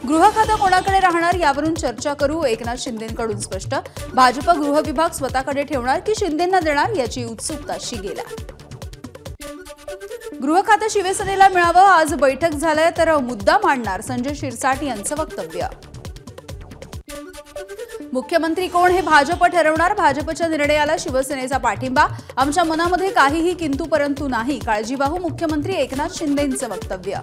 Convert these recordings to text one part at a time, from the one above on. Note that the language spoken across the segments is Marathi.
गृह खातं कोणाकडे राहणार यावरून चर्चा करू, एकनाथ शिंदेंकडून स्पष्ट। भाजप गृह विभाग स्वतःकडे ठेवणार की शिंदेंना देणार याची उत्सुकता शिगेला। गृह खातं शिवसेनेला मिळावं, आज बैठक झालंय तर मुद्दा मांडणार, संजय शिरसाट यांचं वक्तव्य। मुख्यमंत्री कोण हे भाजप ठरवणार, भाजपच्या निर्णयाला शिवसेनेचा पाठिंबा, आमच्या मनामध्ये काहीही किंतु परंतु नाही, काळजीवाहू मुख्यमंत्री एकनाथ शिंदेंचं वक्तव्य।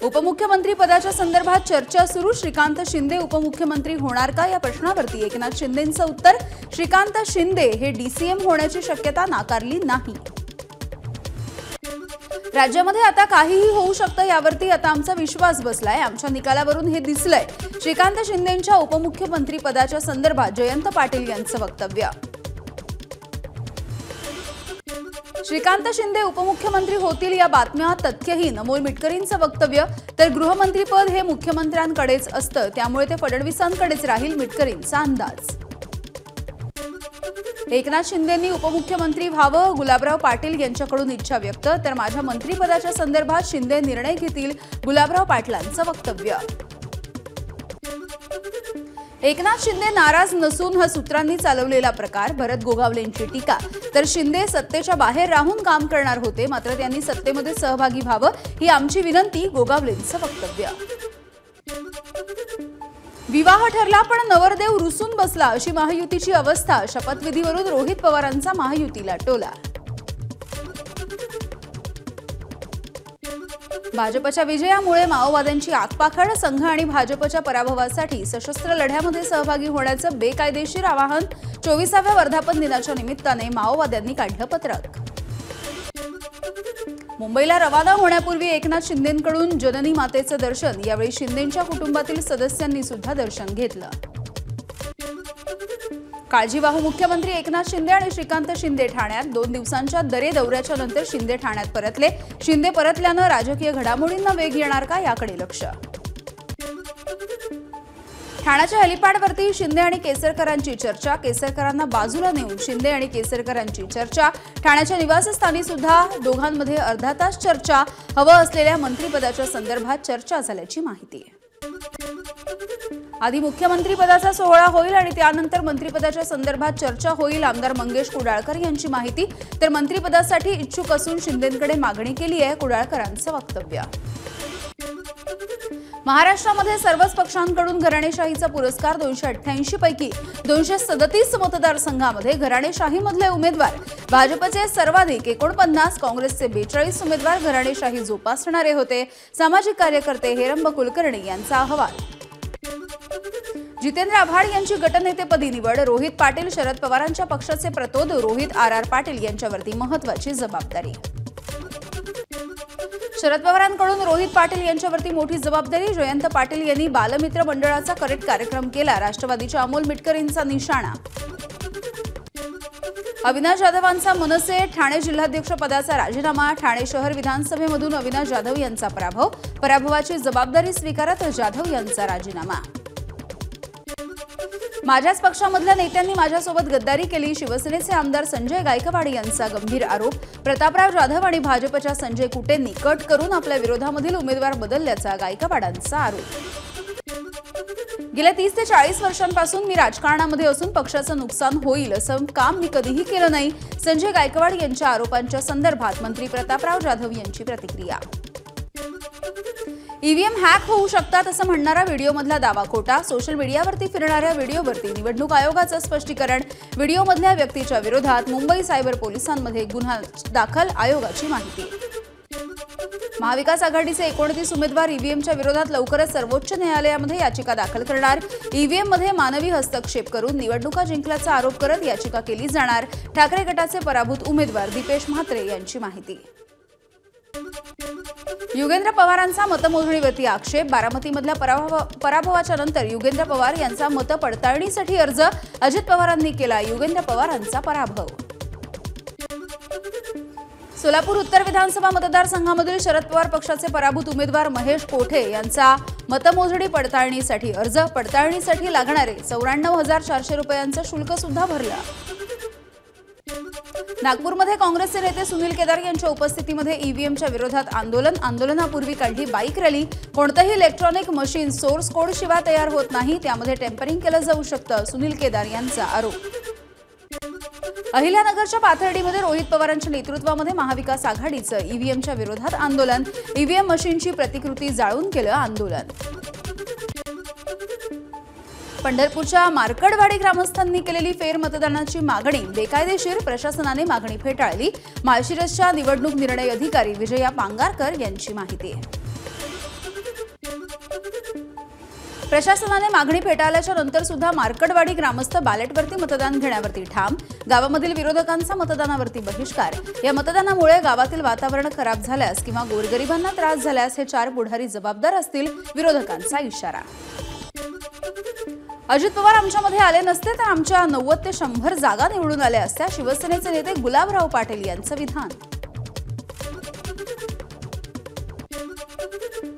उपमुख्यमंत्री पदाच्या संदर्भात चर्चा सुरू, श्रीकांत शिंदे उपमुख्यमंत्री होणार का या प्रश्नावरती एकनाथ शिंदेंचं उत्तर, श्रीकांत शिंदे हे डीसीएम होण्याची शक्यता नाकारली नाही। राज्यामध्ये आता काहीही होऊ शकतं यावरती आता आमचा विश्वास बसलाय, आमच्या निकालावरून हे दिसलंय, श्रीकांत शिंदेंच्या उपमुख्यमंत्री पदाच्या संदर्भात जयंत पाटील यांचं वक्तव्य। श्रीकांत शिंदे उपमुख्यमंत्री होतील या बातम्या तथ्यहीन, अमोल मिटकरींचं वक्तव्य। तर गृहमंत्रीपद हे मुख्यमंत्र्यांकडेच असतं, त्यामुळे ते फडणवीसांकडेच राहील, मिटकरींचा अंदाज। एकनाथ शिंदेंनी उपमुख्यमंत्री व्हावं, गुलाबराव पाटील यांच्याकडून इच्छा व्यक्त, तर माझ्या मंत्रिपदाच्या संदर्भात शिंदे निर्णय घेतील, गुलाबराव पाटलांचं वक्तव्य। एकनाथ शिंदे नाराज नसून हा सूत्रांनी चालवलेला प्रकार, भरत गोगावलेंची टीका, तर शिंदे सत्तेच्या बाहेर राहून काम करणार होते, मात्र त्यांनी सत्तेमध्ये सहभागी व्हावं ही आमची विनंती, गोगावलेंचं वक्तव्य। विवाह ठरला पण नवरदेव रुसून बसला, अशी महायुतीची अवस्था, शपथविधीवरून रोहित पवारांचा महायुतीला टोला। भाजपच्या विजयामुळे माओवाद्यांची आगपाखड, संघ आणि भाजपच्या पराभवासाठी सशस्त्र लढ्यामध्ये सहभागी होण्याचं बेकायदेशीर आवाहन, 24व्या वर्धापन दिनाच्या निमित्ताने माओवाद्यांनी काढलं पत्रक। मुंबईला रवाना होण्यापूर्वी एकनाथ शिंदेंकडून जननी मातेचं दर्शन, यावेळी शिंदेंच्या कुटुंबातील सदस्यांनी सुद्धा दर्शन घेतलं। काळजीवाहू मुख्यमंत्री एकनाथ शिंदे आणि श्रीकांत शिंदे ठाण्यात, 2 दिवसांच्या दौऱ्याच्या नंतर शिंदे ठाण्यात परतले, शिंदे परतल्यानं राजकीय घडामोडींना वेग येणार का याकडे लक्ष। ठाण्याच्या हेलिपॅडवरती शिंदे आणि केसरकरांची चर्चा, केसरकरांना बाजूला नेऊन शिंदे आणि केसरकरांची चर्चा, ठाण्याच्या निवासस्थानी सुद्धा दोघांमध्ये अर्धा तास चर्चा, हवं असलेल्या मंत्रिपदाच्या संदर्भात चर्चा झाल्याची माहिती आहे। आधी मुख्यमंत्रीपदाचा सोहळा होईल आणि त्यानंतर मंत्रिपदाच्या संदर्भात चर्चा होईल, आमदार मंगेश कुडाळकर यांची माहिती, तर मंत्रिपदासाठी इच्छुक असून शिंदेंकडे मागणी केली आहे, कुडाळकरांचं वक्तव्य। महाराष्ट्रामध्ये सर्वच पक्षांकडून घराणेशाहीचा पुरस्कार, 288 पैकी 237 मतदारसंघामध्ये घराणेशाहीमधले उमेदवार, भाजपचे सर्वाधिक 49, काँग्रेसचे 42 उमेदवार घराणेशाही जोपासणारे होते, सामाजिक कार्यकर्ते हेरंब कुलकर्णी यांचा अहवाल। जितेंद्र आव्हाड यांची गटनेतेपदी निवड, रोहित पाटील शरद पवारांच्या पक्षाचे प्रतोद, रोहित आर पाटील यांच्यावरती महत्त्वाची जबाबदारी। शरद पवारांकडून रोहित पाटील यांच्यावरती मोठी जबाबदारी, जयंत पाटील यांनी बालमित्र मंडळाचा करेक्ट कार्यक्रम केला, राष्ट्रवादीच्या अमोल मिटकरींचा निशाणा। अविनाश जाधवांचा मनसे ठाणे जिल्हाध्यक्ष पदाचा राजीनामा, ठाणे शहर विधानसभेमधून अविनाश जाधव यांचा पराभव, पराभवाची जबाबदारी स्वीकारत जाधव यांचा राजीनामा। माझ्याच पक्षामधल्या नेत्यांनी माझ्यासोबत गद्दारी केली, शिवसेनेचे आमदार संजय गायकवाड यांचा गंभीर आरोप, प्रतापराव जाधव आणि भाजपच्या संजय कुटेंनी कट करून आपल्या विरोधामधील उमेदवार बदलल्याचा गायकवाडांचा आरोप। गेल्या 30 ते 40 वर्षांपासून मी राजकारणामध्ये असून पक्षाचं नुकसान होईल असं काम मी कधीही केलं नाही, संजय गायकवाड यांच्या आरोपांच्या संदर्भात मंत्री प्रतापराव जाधव यांची प्रतिक्रिया। ईव्हीएम हॅक होऊ शकतात असं म्हणणारा व्हिडिओमधला दावा खोटा, सोशल मीडियावरती फिरणाऱ्या व्हिडिओवरती निवडणूक आयोगाचं स्पष्टीकरण, व्हिडिओमधल्या व्यक्तीच्या विरोधात मुंबई सायबर पोलिसांमध्ये गुन्हा दाखल, आयोगाची माहिती। महाविकास आघाडीचे 29 उमेदवार ईव्हीएमच्या विरोधात लवकरच सर्वोच्च न्यायालयामध्ये याचिका दाखल करणार, ईव्हीएममध्ये मानवी हस्तक्षेप करून निवडणुका जिंकल्याचा आरोप करत याचिका केली जाणार, ठाकरे गटाचे पराभूत उमेदवार दीपेश म्हात्रे यांची माहिती। युगेंद्र पवारांचा मतमोजणीवरती आक्षेप, बारामतीमधल्या पराभवाच्या नंतर युगेंद्र पवार यांचा मत पडताळणीसाठी अर्ज, अजित पवारांनी केला युगेंद्र पवारांचा पराभव। सोलापूर उत्तर विधानसभा मतदारसंघामधील शरद पवार पक्षाचे पराभूत उमेदवार महेश कोठे यांचा मतमोजणी पडताळणीसाठी अर्ज, पडताळणीसाठी लागणारे 94,400 रुपयांचं शुल्क सुद्धा भरलं। नागपूरमध्ये काँग्रेसचे नेते सुनील केदार यांच्या उपस्थितीमध्ये ईव्हीएमच्या विरोधात आंदोलनापूर्वी काढली बाईक रॅली। कोणतेही इलेक्ट्रॉनिक मशीन सोर्स कोड शिवाय तयार होत नाही, त्यामध्ये टेम्परिंग केलं जाऊ शकतं, सुनील केदार यांचा आरोप। अहिल्यानगरच्या पाथर्डीमध्ये रोहित पवारांच्या नेतृत्वामध्ये महाविकास आघाडीचं ईव्हीएमच्या विरोधात आंदोलन। ईव्हीएम मशीनची प्रतिकृती जाळून केलं आंदोलन। पंढरपूरच्या मार्कडवाडी ग्रामस्थांनी केलेली फेरमतदानाची मागणी बेकायदेशीर, प्रशासनाने मागणी फेटाळली। माळशिरसच्या निवडणूक निर्णय अधिकारी विजया पांगारकर यांची माहिती। प्रशासनाने मागणी फेटाळल्याच्या नंतर सुद्धा मार्कडवाडी ग्रामस्थ बॅलेटवरती मतदान घेण्यावरती ठाम। गावामधील विरोधकांचा मतदानावरती बहिष्कार। या मतदानामुळे गावातील वातावरण खराब झाल्यास किंवा गोरगरिबांना त्रास झाल्यास हे 4 पुढारी जबाबदार असतील, विरोधकांचा इशारा। अजित पवार आमच्यामध्ये आले नसते तर आमच्या 90 ते 100 जागा निवडून आल्या असत्या, शिवसेनेचे नेते गुलाबराव पाटील यांचं विधान।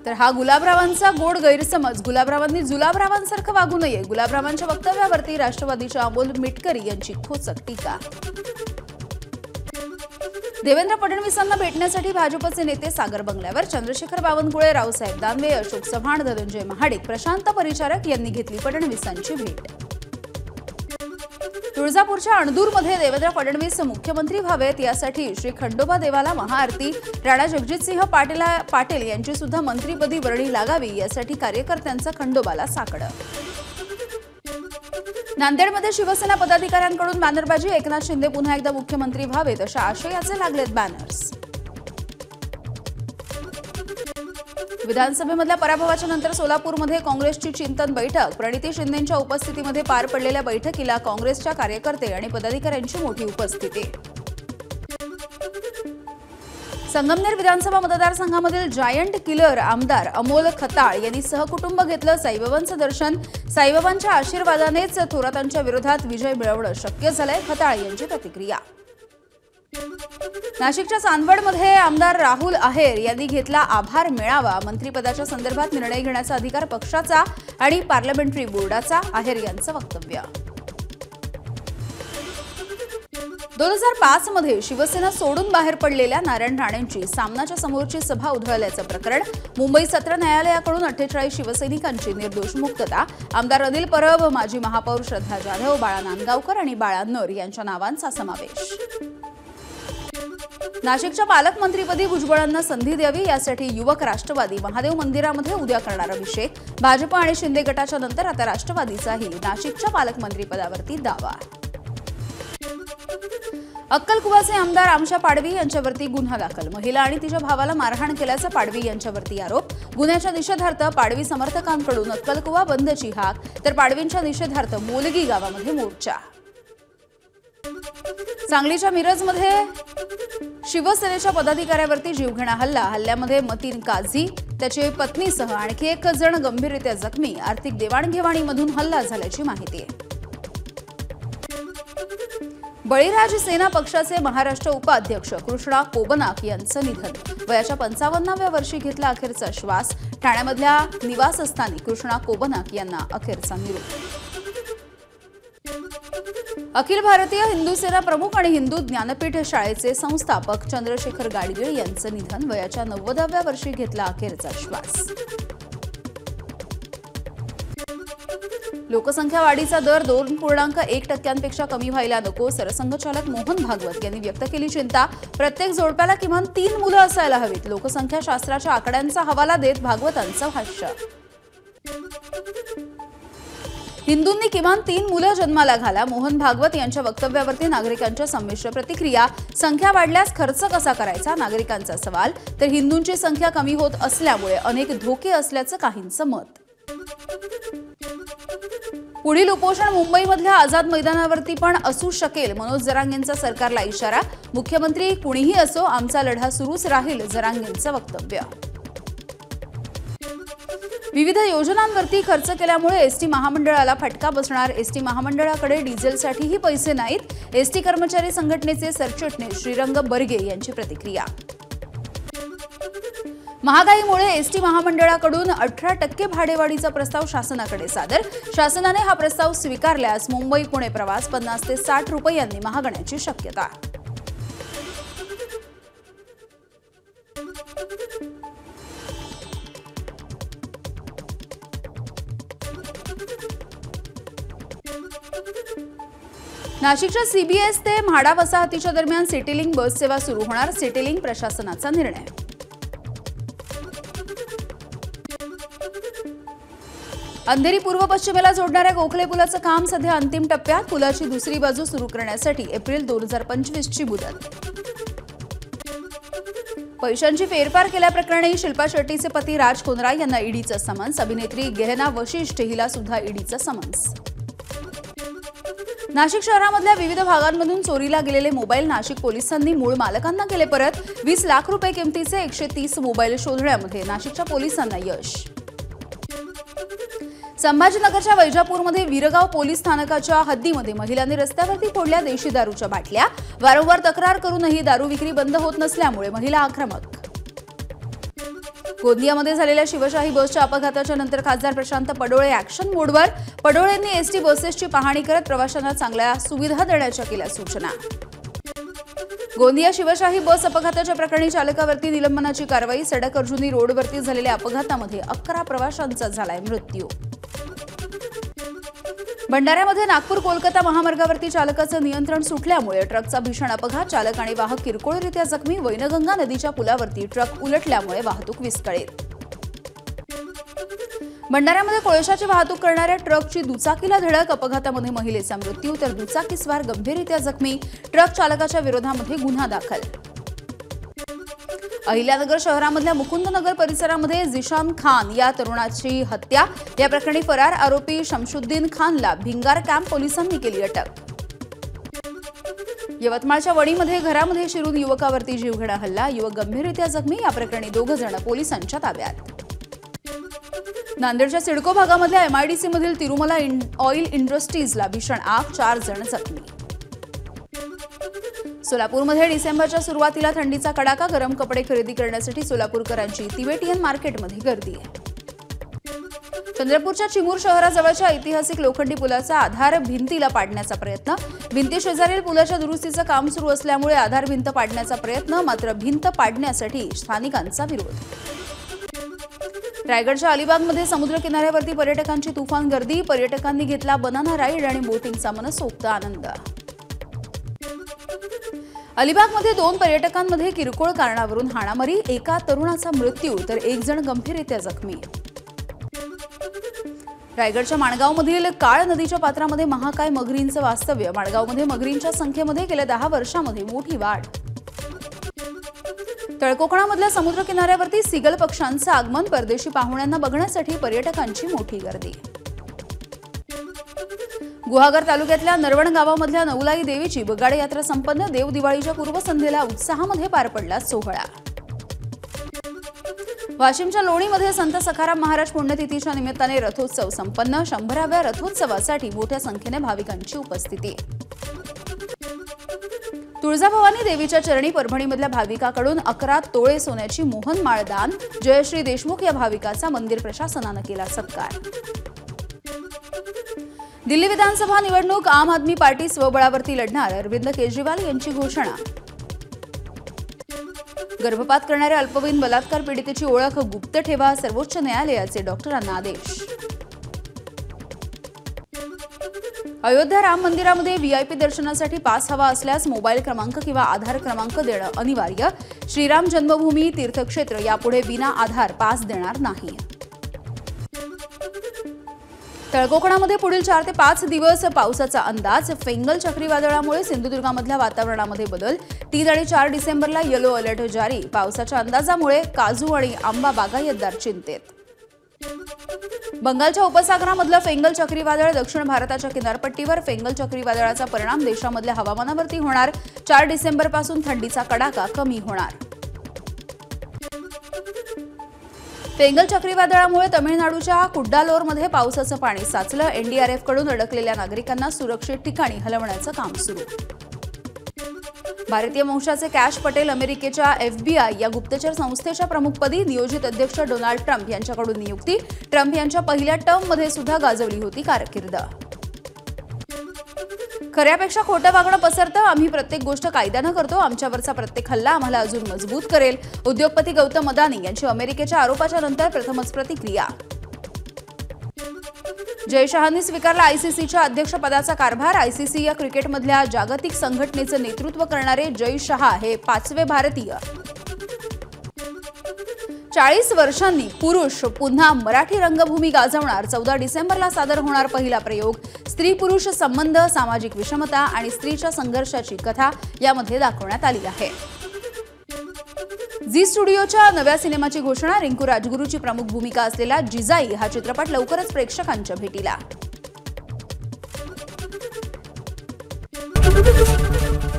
तर हा गुलाबरावांचा गोड गैरसमज, गुलाबरावांनी जुलाबरावांसारखं वागू नये, गुलाबरावांच्या वक्तव्यावरती राष्ट्रवादीच्या अमोल मिटकरी यांची खोचक टीका। देवेंद्र फडणवीसांना भेटण्यासाठी भाजपचे नेते सागर बंगल्यावर। चंद्रशेखर बावनकुळे, रावसाहेब दानवे, अशोक चव्हाण, धनंजय महाडिक, प्रशांत परिचारक यांनी घेतली फडणवीसांची भेट। तुळजापूरच्या अणदूरमध्ये देवेंद्र फडणवीस मुख्यमंत्री व्हावेत यासाठी श्री खंडोबा देवाला महाआरती। राणा जगजितसिंह पाटील यांची सुद्धा मंत्रीपदी वर्णी लागावी यासाठी कार्यकर्त्यांचं खंडोबाला साकडं। नांदेडमध्ये शिवसेना पदाधिकाऱ्यांकडून बॅनरबाजी। एकनाथ शिंदे पुन्हा एकदा मुख्यमंत्री व्हावेत अशा आशयाचे लागलेत बॅनर्स। विधानसभेमधल्या पराभवाच्या नंतर सोलापूरमध्ये काँग्रेसची चिंतन बैठक। प्रणिती शिंदेंच्या उपस्थितीमध्ये पार पडलेल्या बैठकीला काँग्रेसच्या कार्यकर्ते आणि पदाधिकाऱ्यांची मोठी उपस्थिती। संगमनेर विधानसभा मतदारसंघामधील जायंट किलर आमदार अमोल खताळ यांनी सहकुटुंब घेतलं साईबाबांचं दर्शन। साईबाबांच्या आशीर्वादानेच थोरातांच्या विरोधात विजय मिळवणं शक्य झालंय, खताळ यांची प्रतिक्रिया। नाशिकच्या चांदवडमध्ये आमदार राहुल आहेर यांनी घेतला आभार मेळावा। मंत्रिपदाच्या संदर्भात निर्णय घेण्याचा अधिकार पक्षाचा आणि पार्लमेंटरी बोर्डाचा, आहेर यांचं वक्तव्य। 2005 मध्ये शिवसेना सोडून बाहेर पडलेल्या नारायण राणेंची सामनाच्या समोरची सभा उधळल्याचं प्रकरण। मुंबई सत्र न्यायालयाकडून 48 शिवसैनिकांची निर्दोष मुक्तता। आमदार अनिल परब, माजी महापौर श्रद्धा जाधव, बाळा नांदगावकर आणि बाळा नर यांच्या नावांचा समावेश। नाशिकच्या पालकमंत्रीपदी भुजबळांना संधी द्यावी यासाठी युवक राष्ट्रवादी महादेव मंदिरामध्ये उद्या करणार अभिषेक। भाजप आणि शिंदे गटाच्या नंतर आता राष्ट्रवादीचाही नाशिकच्या पालकमंत्रीपदावरती दावा। अक्कलकुवाचे आमदार आमशा पाडवी यांच्यावरती गुन्हा दाखल। महिला आणि तिच्या भावाला मारहाण केल्याचा पाडवी यांच्यावरती आरोप। गुन्ह्याच्या निषेधार्थ पाडवी समर्थकांकडून अक्कलकुवा बंदची हाक, तर पाडवींच्या निषेधार्थ मोलगी गावामध्ये मोर्चा। सांगलीच्या मिरजमध्ये शिवसेनेच्या पदाधिकाऱ्यावरती जीवघेणा हल्ला। हल्ल्यामध्ये मतीन काझी, त्याची पत्नीसह आणखी 1 जण गंभीररित्या जखमी। आर्थिक देवाणघेवाणीमधून हल्ला झाल्याची माहिती आहे। बळीराज सेना पक्षाचे महाराष्ट्र उपाध्यक्ष कृष्णा कोबनाक यांचं निधन। वयाच्या 55व्या वर्षी घेतला अखेरचा श्वास। ठाण्यामधल्या निवासस्थानी कृष्णा कोबनाक यांना अखेरचा निरोप। अखिल भारतीय हिंदू सेना प्रमुख आणि हिंदू ज्ञानपीठ शाळेचे संस्थापक चंद्रशेखर गाडगीळ यांचं निधन। वयाच्या 90व्या वर्षी घेतला अखेरचा श्वास। लोकसंख्या वाढीचा दर 2.1% कमी व्हायला नको, सरसंघचालक मोहन भागवत यांनी व्यक्त केली चिंता। प्रत्येक जोडप्याला किमान 3 मुलं असायला हवीत, लोकसंख्या शास्त्राच्या आकड्यांचा हवाला देत भागवतांचं भाष्य। हिंदूंनी किमान 3 मुलं जन्माला घाला, मोहन भागवत यांच्या वक्तव्यावरती नागरिकांच्या संमिश्र प्रतिक्रिया। संख्या वाढल्यास खर्च कसा करायचा, नागरिकांचा सवाल। तर हिंदूंची संख्या कमी होत असल्यामुळे अनेक धोके असल्याचं काहींचं मत। पुढील उपोषण मुंबईमधल्या आझाद मैदानावरती पण असू शकेल, मनोज जरांगेंचा सरकारला इशारा। मुख्यमंत्री कुणीही असो, आमचा लढा सुरूच राहील, जरांगेंचं वक्तव्य। विविध योजनांवरती खर्च केल्यामुळे एसटी महामंडळाला फटका बसणार। एसटी महामंडळाकडे डिझेलसाठीही पैसे नाहीत, एसटी कर्मचारी संघटनेचे सरचिटणीस श्रीरंग बर्गे यांची प्रतिक्रिया। महागाईमुळे एसटी महामंडळाकडून 18% भाडेवाढीचा प्रस्ताव शासनाकडे सादर। शासनाने हा प्रस्ताव स्वीकारल्यास मुंबई पुणे प्रवास 50 ते 60 रुपयांनी महागण्याची शक्यता। नाशिकच्या सीबीएस ते म्हाडा वसाहतीच्या दरम्यान सिटीलिंक बस सेवा सुरू होणार, सिटीलिंक प्रशासनाचा निर्णय। अंधेरी पूर्व पश्चिमेला जोडणाऱ्या गोखले पुलाचं काम सध्या अंतिम टप्प्यात। पुलाची दुसरी बाजू सुरू करण्यासाठी एप्रिल 2025 ची मुदत। पैशांची फेरफार केल्याप्रकरणी शिल्पा शेट्टीचे पती राज कोनरा यांना ईडीचं समन्स। अभिनेत्री गेहना वशिष्ठ हिला सुद्धा ईडीचं समन्स। नाशिक शहरामधल्या विविध भागांमधून चोरीला गेलेले मोबाईल नाशिक पोलिसांनी मूळ मालकांना केले परत। 20 लाख रुपये किमतीचे 130 मोबाईल शोधण्यामध्ये नाशिकच्या पोलिसांना यश। संभाजीनगरच्या वैजापूरमध्ये वीरगाव पोलीस स्थानकाच्या हद्दीमध्ये महिलांनी रस्त्यावरती फोडल्या देशी दारूच्या बाटल्या। वारंवार तक्रार करूनही दारू विक्री बंद होत नसल्यामुळे महिला आक्रमक। गोंदियामध्ये झालेल्या शिवशाही बसच्या अपघाताच्या नंतर खासदार प्रशांत पडोळे ॲक्शन मोडवर। पडोळेंनी एसटी बसेसची पाहणी करत प्रवाशांना चांगल्या सुविधा देण्याच्या केल्या सूचना। गोंदिया शिवशाही बस अपघाताच्या प्रकरणी चालकावरती निलंबनाची कारवाई। सडक अर्जुनी रोडवरती झालेल्या अपघातामध्ये 11 प्रवाशांचा झालाय मृत्यू। भंडाऱ्यामध्ये नागपूर कोलकाता महामार्गावरती चालकाचं नियंत्रण सुटल्यामुळे ट्रकचा भीषण अपघात। चालक आणि वाहक किरकोळरित्या जखमी। वैनगंगा नदीच्या पुलावरती ट्रक उलटल्यामुळे वाहतूक विस्कळीत। भंडाऱ्यामध्ये कोळशाची वाहतूक करणाऱ्या ट्रकची दुचाकीला धडक। अपघातामध्ये महिलेचा मृत्यू तर दुचाकीस्वार गंभीररित्या जखमी। ट्रक चालकाच्या विरोधामध्ये गुन्हा दाखल। अहिल्यानगर शहरामधल्या मुकुंदनगर परिसरामध्ये झिशान खान या तरुणाची हत्या। या प्रकरणी फरार आरोपी शमशुद्दीन खानला भिंगार कॅम्प पोलिसांनी केली अटक। यवतमाळच्या वणीमध्ये घरामध्ये शिरून युवकावरती जीवघेणा हल्ला। युवक गंभीररित्या जखमी। या प्रकरणी 2 जण पोलिसांच्या ताब्यात। नांदेडच्या सिडको भागामधल्या MIDC मधील तिरुमला ऑइल इंडस्ट्रीजला भीषण आग। 4 जण जखमी। सोलापूरमध्ये डिसेंबरच्या सुरुवातीला थंडीचा कडाका। गरम कपडे खरेदी करण्यासाठी सोलापूरकरांची तिबेटियन मार्केटमध्ये गर्दी आहे। चंद्रपूरच्या चिमूर शहराजवळच्या ऐतिहासिक लोखंडी पुलाचा आधार भिंतीला पाडण्याचा प्रयत्न। भिंती शेजारील पुलाच्या दुरुस्तीचं काम सुरू असल्यामुळे आधार भिंत पाडण्याचा प्रयत्न, मात्र भिंत पाडण्यासाठी स्थानिकांचा विरोध। रायगडच्या अलिबागमध्ये समुद्र किनाऱ्यावरती पर्यटकांची तुफान गर्दी। पर्यटकांनी घेतला बनाना राईड आणि बोटिंगचा मनसोक्त आनंद। अलिबागमध्ये 2 पर्यटकांमध्ये किरकोळ कारणावरून हाणामारी। एका तरुणाचा मृत्यू तर 1 जण गंभीररित्या जखमी। रायगडच्या माणगावमधील काळ नदीच्या पात्रामध्ये महाकाय मगरींचं वास्तव्य। माणगावमध्ये मगरींच्या संख्येमध्ये गेल्या 10 वर्षांमध्ये मोठी वाढ। तळकोकणामधल्या समुद्र किनाऱ्यावरती सीगल पक्ष्यांचं आगमन। परदेशी पाहुण्यांना बघण्यासाठी पर्यटकांची मोठी गर्दी। गुहागर तालुक्यातल्या नरवण गावामधल्या नवलाई देवीची बगाडे यात्रा संपन्न। देव दिवाळीच्या पूर्वसंध्येला उत्साहामध्ये पार पडला सोहळा। वाशिमच्या लोणीमध्ये संत सखाराम महाराज पुण्यतिथीच्या निमित्ताने रथोत्सव संपन्न। 100व्या रथोत्सवासाठी मोठ्या संख्येने भाविकांची उपस्थिती। तुळजाभवानी देवीच्या चरणी परभणीमधल्या भाविकाकडून 11 तोळे सोन्याची मोहन माळ दान। जयश्री देशमुख या भाविकाचा मंदिर प्रशासनानं केला सत्कार। दिल्ली विधानसभा निवडणूक आम आदमी पार्टी स्वबळावरती लढणार। अरविंद केजरीवाल यांची घोषणा। गर्भपात करणाऱ्या अल्पवयीन बलात्कार पीडितेची ओळख गुप्त ठेवा। सर्वोच्च न्यायालयाचे डॉक्टरांना आदेश। अयोध्या राम मंदिरामध्ये VIP दर्शनासाठी पास हवा असल्यास मोबाईल क्रमांक किंवा आधार क्रमांक देणं अनिवार्य। श्रीराम जन्मभूमी तीर्थक्षेत्र यापुढे विना आधार पास देणार नाही। तळकोकणामध्ये पुढील 4 ते 5 दिवस पावसाचा अंदाज। फेंगल चक्रीवादळामुळे सिंधुदुर्गामधल्या वातावरणामध्ये बदल। 3 आणि 4 डिसेंबरला येलो अलर्ट जारी। पावसाच्या अंदाजामुळे काजू आणि आंबा बागायतदार चिंतेत। बंगालच्या उपसागरामधलं फेंगल चक्रीवादळ दक्षिण भारताच्या किनारपट्टीवर। फेंगल चक्रीवादळाचा परिणाम देशामधल्या हवामानावरती होणार। 4 डिसेंबरपासून थंडीचा कडाका कमी होणार। फेंगल चक्रीवादळामुळे तमिळनाडूच्या कुड्डालोरमध्ये पावसाचं पाणी साचलं। NDRF कडून अडकलेल्या नागरिकांना सुरक्षित ठिकाणी हलवण्याचं काम सुरू। भारतीय वंशाचे कॅश पटेल अमेरिकेच्या FBI या गुप्तचर संस्थेच्या प्रमुखपदी नियोजित अध्यक्ष डोनाल्ड ट्रम्प यांच्याकडून नियुक्ती। ट्रम्प यांच्या पहिल्या टर्ममध्ये सुद्धा गाजवली होती कारकीर्द। खऱ्यापेक्षा खोटं वागणं पसरतं। आम्ही प्रत्येक गोष्ट कायद्यानं करतो। आमच्यावरचा प्रत्येक हल्ला आम्हाला अजून मजबूत करेल। उद्योगपती गौतम अदानी यांची अमेरिकेच्या आरोपाच्या नंतर प्रथमच प्रतिक्रिया। जय शहांनी स्वीकारला आयसीसीच्या अध्यक्षपदाचा कारभार। आयसीसी या क्रिकेटमधल्या जागतिक संघटनेचं नेतृत्व करणारे जय शहा हे 5वे भारतीय। 40 वर्षांनी पुरुष पुन्हा मराठी रंगभूमी गाजवणार। 14 डिसेंबरला सादर होणार पहिला प्रयोग। स्त्री पुरुष संबंध, सामाजिक विषमता आणि स्त्रीच्या संघर्षाची कथा यामध्ये दाखवण्यात आली आहे। झी स्टुडिओच्या नव्या सिनेमाची घोषणा। रिंकू राजगुरूची प्रमुख भूमिका असलेला जिजाई हा चित्रपट लवकरच प्रेक्षकांच्या भेटीला।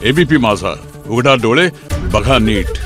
एबीपी माझा, उघडा डोळे बघा नीट।